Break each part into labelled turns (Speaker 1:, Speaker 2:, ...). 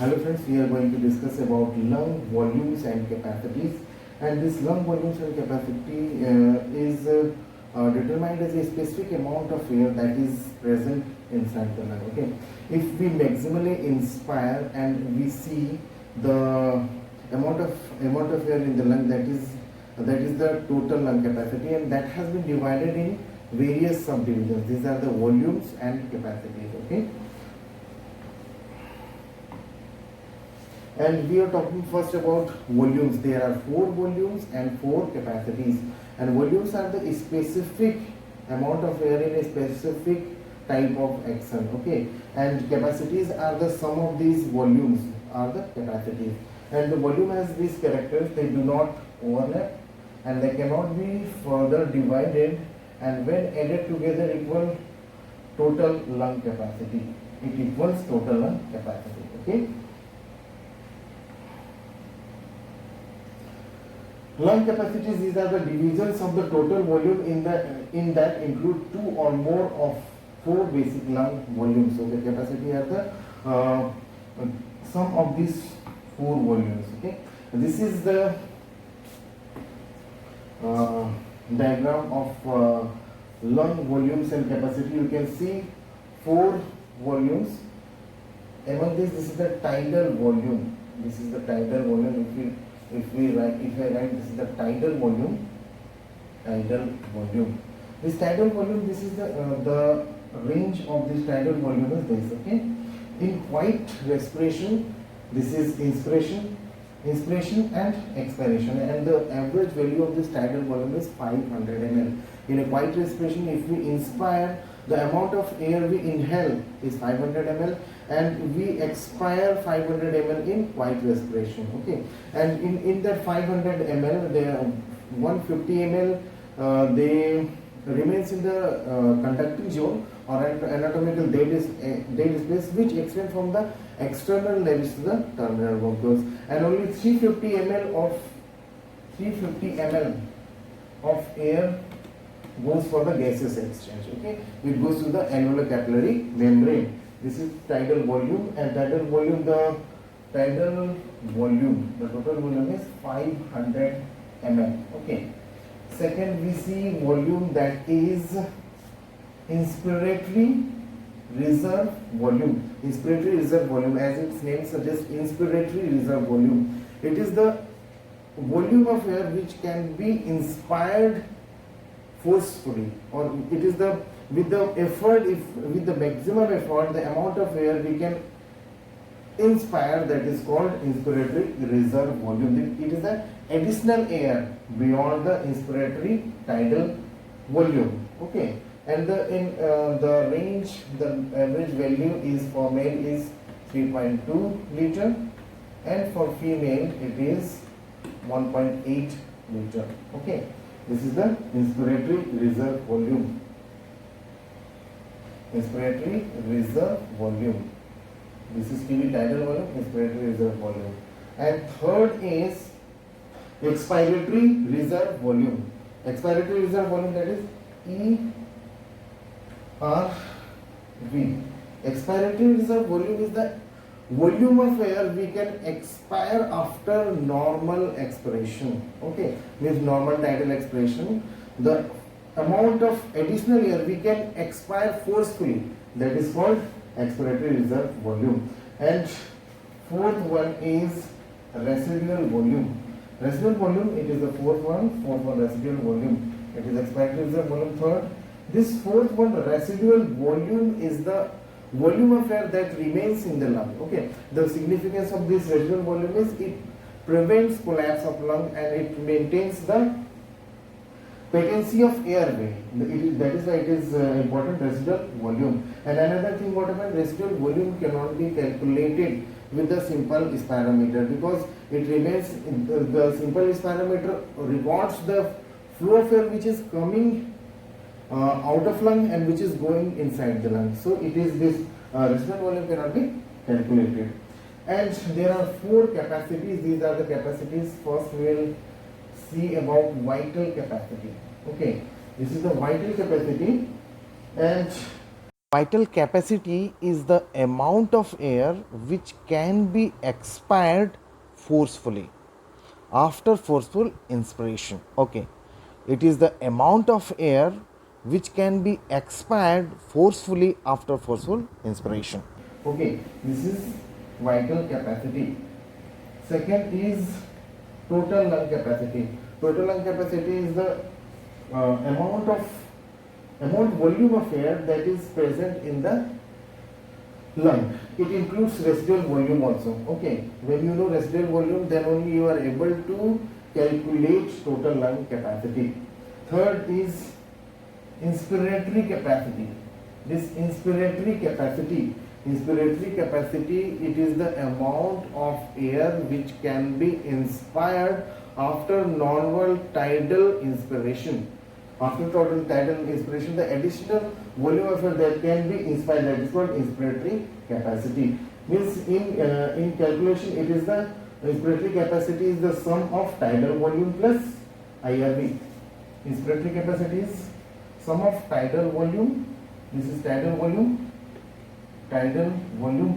Speaker 1: Hello friends, we are going to discuss about lung volumes and capacities, and this lung volumes and capacity is determined as a specific amount of air that is present inside the lung. Okay, if we maximally inspire and we see the amount of air in the lung, that is the total lung capacity, and that has been divided in various subdivisions. These are the volumes and capacities. Okay. And we are talking first about volumes. There are 4 volumes and 4 capacities, and volumes are the specific amount of air in a specific type of action. Okay, and capacities are the sum of these volumes are the capacities, and the volume has these characters: they do not overlap and they cannot be further divided, and when added together equal total lung capacity. It equals total lung capacity. Okay. Lung capacities, these are the divisions of the total volume in that include 2 or more of 4 basic lung volumes. So the capacity are the sum of these 4 volumes. Okay, this is the diagram of lung volumes and capacity. You can see 4 volumes. Among these, this is the tidal volume. This is the tidal volume. If I write this is the tidal volume. This tidal volume, this is the range of this tidal volume is this. Okay, in quiet respiration, this is inspiration and expiration, and the average value of this tidal volume is 500 ml. In a quiet respiration, if we inspire, the amount of air we inhale is 500 ml, and we expire 500 ml in quiet respiration. Okay, and in that 500 ml, there 150 ml they remains in the conducting zone or anatomical dead space, which extend from the external nares to the terminal bronchioles, and only 350 ml of air goes for the gaseous exchange. Okay, it goes to the alveolar capillary membrane. This is tidal volume, and the total volume is 500 ml. Okay. Second, we see volume, that is inspiratory reserve volume. Inspiratory reserve volume, as its name suggests, inspiratory reserve volume. It is the volume of air which can be inspired forcefully, or it is the with the maximum effort, the amount of air we can inspire, that is called inspiratory reserve volume. It is the additional air beyond the inspiratory tidal volume. Okay, and the range, the average value is for male is 3.2 liter, and for female it is 1.8 liter. Okay, this is the inspiratory reserve volume. Inspiratory reserve volume. This is TB tidal volume, inspiratory reserve volume. And third is expiratory reserve volume. Expiratory reserve volume, that is ERV. Expiratory reserve volume is the volume of air we can expire after normal expiration. Okay, means normal tidal expiration. The amount of additional air we can expire forcefully, that is called expiratory reserve volume. And fourth one is residual volume. Residual volume, it is the fourth one residual volume. It is expiratory reserve volume third. This fourth one, residual volume, is the volume of air that remains in the lung. Okay, the significance of this residual volume is it prevents collapse of lung, and it maintains the patency of airway. That is why it is important, residual volume. And another thing, what happens, residual volume cannot be calculated with the simple spirometer, because it remains, the simple spirometer records the flow of air which is coming out of lung and which is going inside the lung. So it is this residual volume cannot be calculated. And there are 4 capacities. These are the capacities. First we will see about vital capacity. Okay, this is the vital capacity, and Vital capacity is the amount of air which can be expired forcefully after forceful inspiration. Okay, it is the amount of air which can be expired forcefully after forceful inspiration. Okay, this is vital capacity. Second is total lung capacity. Total lung capacity is the amount volume of air that is present in the lung. It includes residual volume also. Okay, when you know residual volume, then only you are able to calculate total lung capacity. Third is inspiratory capacity. This inspiratory capacity, it is the amount of air which can be inspired after normal tidal inspiration. After tidal inspiration, the additional volume of air that can be inspired, that is called inspiratory capacity. Means in calculation, it is the inspiratory capacity is the sum of tidal volume plus IRV. Inspiratory capacity is sum of tidal volume. This is tidal volume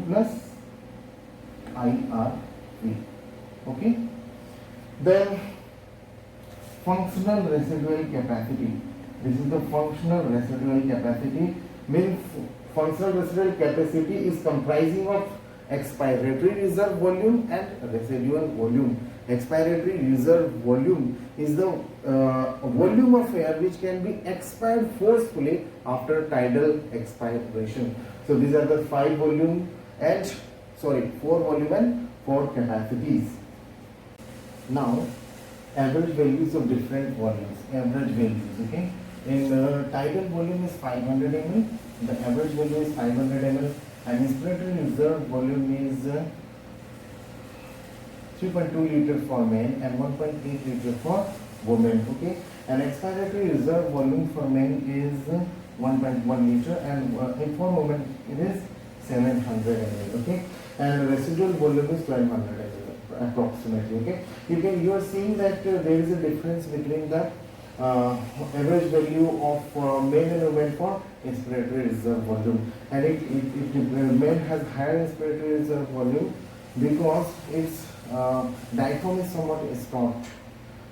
Speaker 1: plus IRV. Okay. Then functional residual capacity. This is the functional residual capacity. Means functional residual capacity is comprising of expiratory reserve volume and residual volume. Expiratory reserve volume is the volume of air which can be expired forcefully after tidal expiration. So these are the four volume and 4 capacities. Now average values of different volumes. Average values, okay. In tidal volume is 500 ml. The average value is 500 ml, and inspiratory reserve volume is 3.2 liter for men and 1.8 liter for women. Okay, and expiratory reserve volume for men is 1.1 liter, and for women it is 700 ml. Okay, and residual volume is 1200 ml approximately. Okay, you are seeing that there is a difference between the average value of men and women for inspiratory reserve volume, and men has higher inspiratory reserve volume because its diaphragm is somewhat stopped.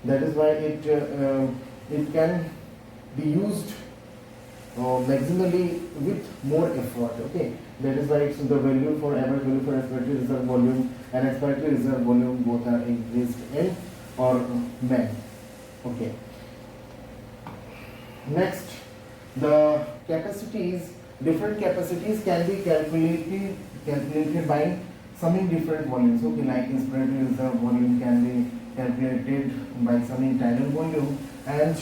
Speaker 1: That is why it can be used maximally with more effort. Okay, that is why it's the value for average value for respiratory reserve volume and expiratory reserve volume both are increased in or men. Okay. Next, the capacities, different capacities can be calculated by summing different volumes. Okay, like inspiratory reserve volume can be calculated by summing tidal volume, and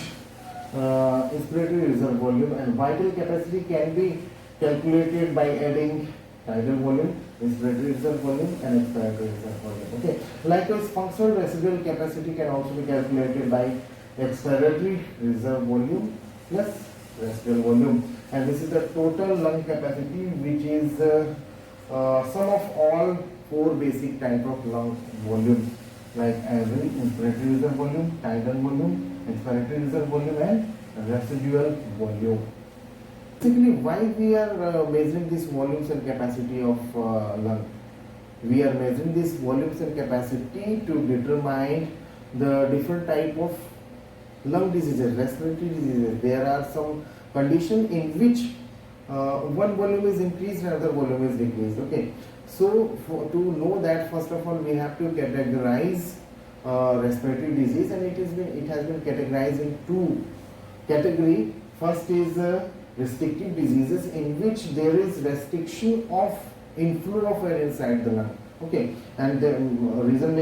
Speaker 1: inspiratory reserve volume, and vital capacity can be calculated by adding tidal volume, inspiratory reserve volume, and expiratory reserve volume. Okay, likewise functional residual capacity can also be calculated by expiratory reserve volume plus residual volume, and this is the total lung capacity, which is sum of all 4 basic type of lung volume, like average, inspiratory reserve volume, tidal volume, expiratory reserve volume, and residual volume. Basically, why we are measuring these volumes and capacity of lung? We are measuring these volumes and capacity to determine the different type of lung diseases, respiratory diseases. There are some conditions in which one volume is increased and another volume is decreased. Okay, so to know that, first of all we have to categorize respiratory disease, and it has been categorized in 2 category. First is restrictive diseases, in which there is restriction of inflow of air inside the lung. Okay, and the reason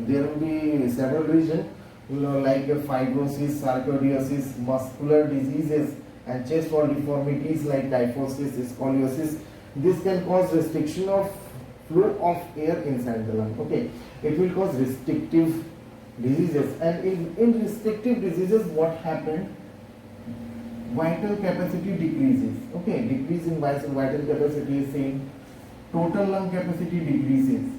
Speaker 1: there will be several reasons, like fibrosis, sarcoidosis, muscular diseases, and chest wall deformities like kyphosis, scoliosis. This can cause restriction of flow of air inside the lung. Okay, it will cause restrictive diseases, and in restrictive diseases, what happened? Vital capacity decreases. Okay, decrease in vital capacity is same. Total lung capacity decreases.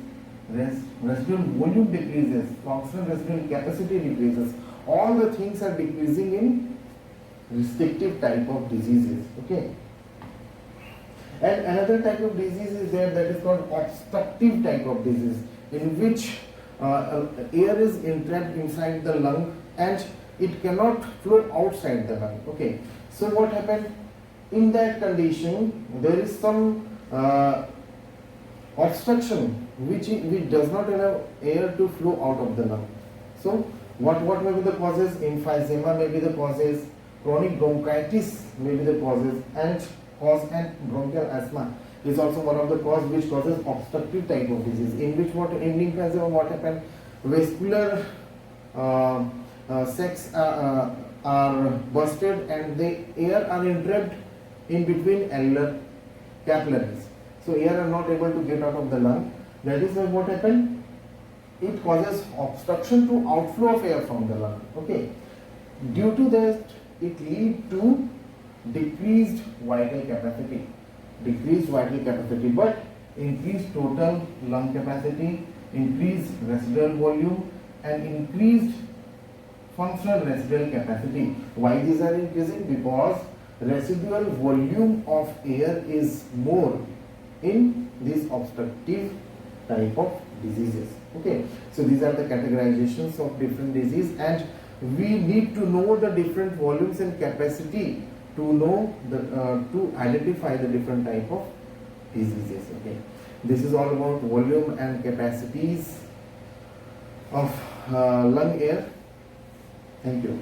Speaker 1: Residual volume decreases. Functional residual capacity decreases. All the things are decreasing in restrictive type of diseases. Okay. And another type of disease is there, that is called obstructive type of disease, in which air is entrapped inside the lung and it cannot flow outside the lung. Okay, so what happened in that condition? There is some obstruction which does not allow air to flow out of the lung. So what may be the causes? Emphysema may be the causes, chronic bronchitis may be the causes, and bronchial asthma is also one of the cause which causes obstructive type of disease, in which in emphysema what happened, vascular sacs are busted and the air are entrapped in between alveolar capillaries, so air are not able to get out of the lung. That is why what happened, it causes obstruction to outflow of air from the lung. Okay, due to that it lead to decreased vital capacity, but increased total lung capacity, increased residual volume, and increased functional residual capacity. Why these are increasing? Because residual volume of air is more in these obstructive type of diseases. Okay, so these are the categorizations of different disease, and we need to know the different volumes and capacity to know the to identify the different type of diseases. Okay, this is all about volume and capacities of lung air. Thank you.